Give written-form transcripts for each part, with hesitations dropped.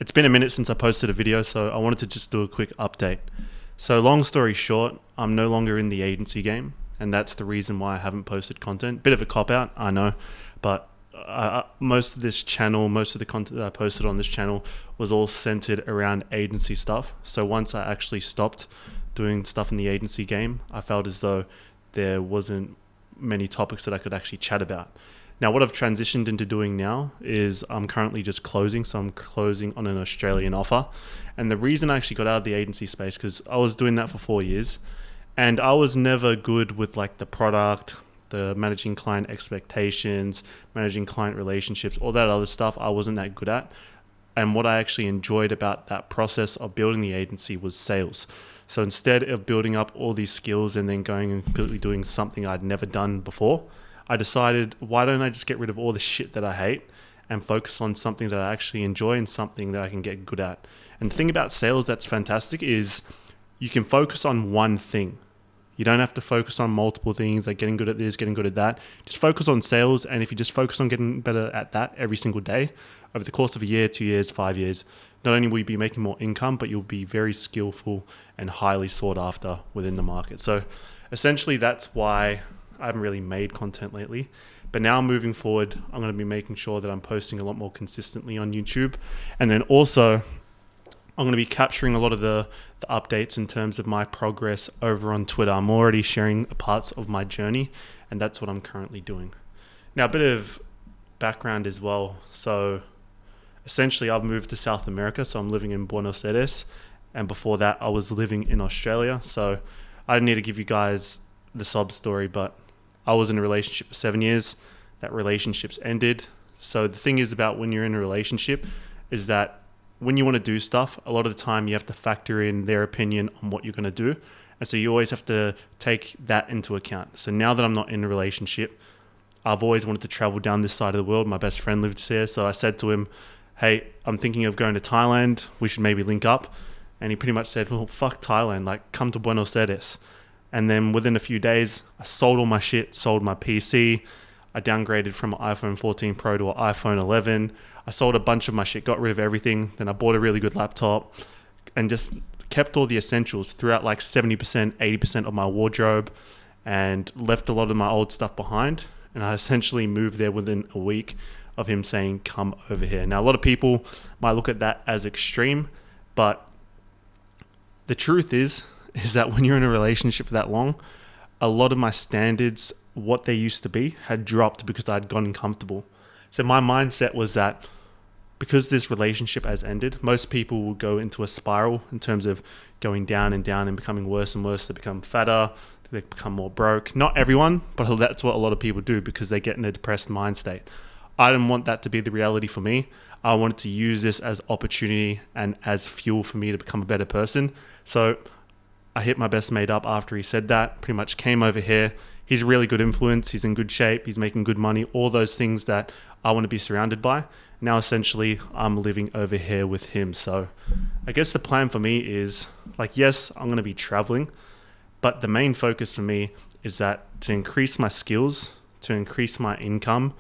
It's been a minute since I posted a video, so I wanted to just do a quick update. So long story short, I'm no longer in the agency game, and that's the reason why I haven't posted content. Bit of a cop-out, I know, but most of this channel, most of the content that I posted on this channel was all centered around agency stuff. So once I actually stopped doing stuff in the agency game, I felt as though there wasn't many topics that I could actually chat about. Now, what I've transitioned into doing now is I'm currently just closing. So I'm closing on an Australian offer. And the reason I actually got out of the agency space, because I was doing that for 4 years and I was never good with like the product, the managing client expectations, managing client relationships, all that other stuff I wasn't that good at. And what I actually enjoyed about that process of building the agency was sales. So instead of building up all these skills and then going and completely doing something I'd never done before, I decided, why don't I just get rid of all the shit that I hate and focus on something that I actually enjoy and something that I can get good at. And the thing about sales that's fantastic is you can focus on one thing. You don't have to focus on multiple things, like getting good at this, getting good at that. Just focus on sales. And if you just focus on getting better at that every single day, over the course of a year, 2 years, 5 years, not only will you be making more income, but you'll be very skillful and highly sought after within the market. So essentially that's why I haven't really made content lately. But now moving forward, I'm going to be making sure that I'm posting a lot more consistently on YouTube. And then also I'm going to be capturing a lot of the updates in terms of my progress over on Twitter. I'm already sharing parts of my journey, and that's what I'm currently doing. Now, a bit of background as well. So essentially I've moved to South America. So I'm living in Buenos Aires. And before that, I was living in Australia. So I don't need to give you guys the sob story, but I was in a relationship for 7 years. That relationship's ended. So the thing is about when you're in a relationship is that when you want to do stuff, a lot of the time you have to factor in their opinion on what you're going to do. And so you always have to take that into account. So now that I'm not in a relationship, I've always wanted to travel down this side of the world. My best friend lives there. So I said to him, hey, I'm thinking of going to Thailand. We should maybe link up. And he pretty much said, well, fuck Thailand. Like, come to Buenos Aires. And then within a few days, I sold all my shit, sold my PC. I downgraded from an iPhone 14 Pro to an iPhone 11. I sold a bunch of my shit, got rid of everything. Then I bought a really good laptop and just kept all the essentials, threw out like 70%, 80% of my wardrobe and left a lot of my old stuff behind. And I essentially moved there within a week of him saying, come over here. Now, a lot of people might look at that as extreme, but the truth is that when you're in a relationship for that long, a lot of my standards, what they used to be, had dropped because I'd gotten comfortable. So my mindset was that because this relationship has ended, most people will go into a spiral in terms of going down and down and becoming worse and worse. They become fatter, they become more broke. Not everyone, but that's what a lot of people do because they get in a depressed mind state. I didn't want that to be the reality for me. I wanted to use this as opportunity and as fuel for me to become a better person. So I hit my best mate up after he said that, pretty much came over here. He's a really good influence. He's in good shape. He's making good money. All those things that I want to be surrounded by. Now, essentially, I'm living over here with him. So I guess the plan for me is like, yes, I'm going to be traveling, but the main focus for me is that to increase my skills, to increase my income,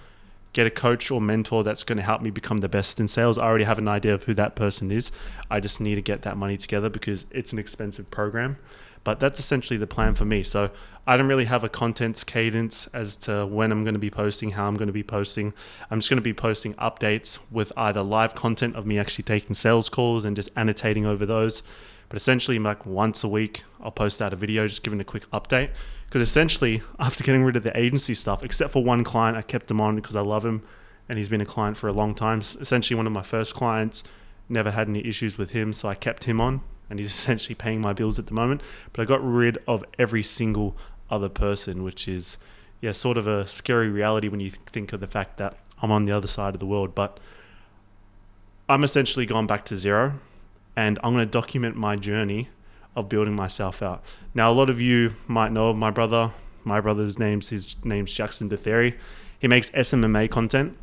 get a coach or mentor that's going to help me become the best in sales. I already have an idea of who that person is. I just need to get that money together because it's an expensive program. But that's essentially the plan for me. So I don't really have a content cadence as to when I'm going to be posting, how I'm going to be posting. I'm just going to be posting updates with either live content of me actually taking sales calls and just annotating over those. But essentially, like once a week, I'll post out a video just giving a quick update. Because essentially, after getting rid of the agency stuff, except for one client, I kept him on because I love him and he's been a client for a long time. Essentially, one of my first clients, never had any issues with him, so I kept him on and he's essentially paying my bills at the moment. But I got rid of every single other person, which is sort of a scary reality when you think of the fact that I'm on the other side of the world. But I'm essentially gone back to zero and I'm going to document my journey of building myself out. Now, a lot of you might know of my brother. My brother's name's Jackson DeTheri. He makes SMMA content.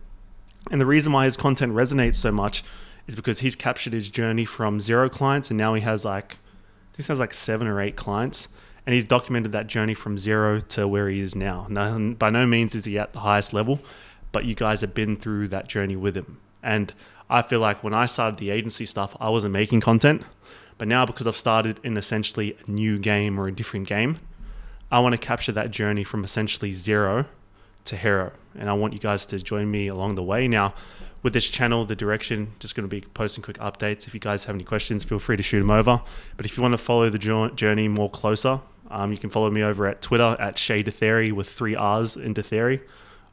And the reason why his content resonates so much is because he's captured his journey from 0 clients and now he has like 7 or 8 clients. And he's documented that journey from 0 to where he is now. Now, by no means is he at the highest level, but you guys have been through that journey with him. And I feel like when I started the agency stuff, I wasn't making content. But now because I've started in essentially a new game or a different game, I want to capture that journey from essentially zero to hero. And I want you guys to join me along the way. Now, with this channel, the direction, just going to be posting quick updates. If you guys have any questions, feel free to shoot them over. But if you want to follow the journey more closer, you can follow me over at Twitter at ShayDethery with 3 R's in Dethery,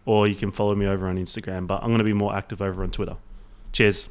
or you can follow me over on Instagram. But I'm going to be more active over on Twitter. Cheers.